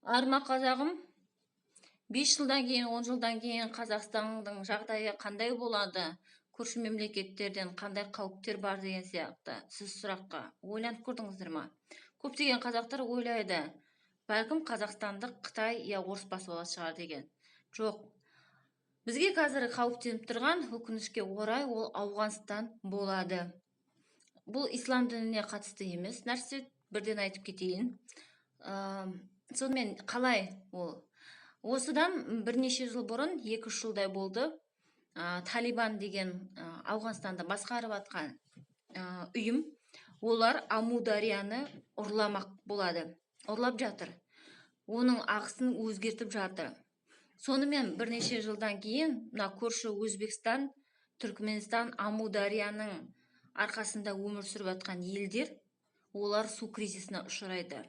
Арма қазағым, 5 жылдан кейін, 10 жылдан кейін Қазақстанның жағдайы қандай болады? Көрші мемлекеттерден қандай қауіптер бар деген сияқты сіз сұраққа ойланып көрдіңіздер ма? Көптеген қазақтар ойлайды, бәлкім қазақстандық Қытай я орыс басып алатын шығар деген. Жоқ. Бізге қазір қауіптеніп тұрған, өкінішке орай, ол Ауғанстан болады. Бұл ислам дініне қатысты емес нәрсе, бірден айтып кетейін. Сонымен қалай ол? Осыдан бірнеше жыл бұрын, 2-3 жылдай болды, Талибан деген Ауғанстанды басқарып атқан ұйым, олар Амударияны ұрламақ болады. Ұрлап жатыр. Оның ағысын өзгертіп жатыр. Сонымен бірнеше жылдан кейін, көрші Өзбекстан, Түркменстан, Амударияның арқасында өмір сүріп атқан елдер, олар су кризисіне ұшырайды.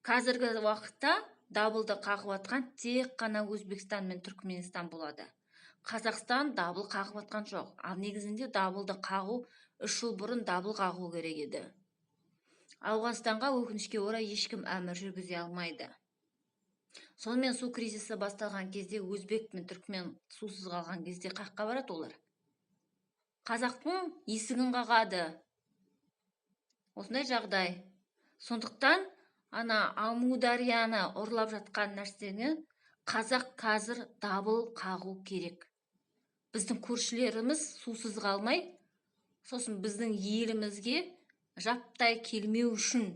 Қазіргі уақытта дабылды қағып атқан тек қана Өзбекстан мен Түркменстан болады. Қазақстан дабыл қағып атқан жоқ. Ал негізінде дабылды қағу 3 жыл бұрын дабыл қағу керек еді. Ауғанстанға өкінішке орай ешкім әмір жүргізе алмайды. Сонымен су кризисі басталған кезде, Өзбек мен Түркмен сусыз қалған кезде қаққа барады олар? Қазақтың есігін қағады. Осындай жағдай. Сондықтан Амударияны ұрлап жатқан нәрсені қазақ қазір дабыл қағу керек. Біздің көршілеріміз сусыз қалмай, сосын біздің елімізге жаптай келмеу үшін,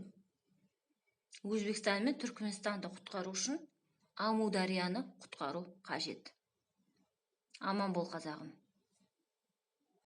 Өзбекстан мен Түркменстанды құтқару үшін Амударияны құтқару қажет. Аман бол, қазағым.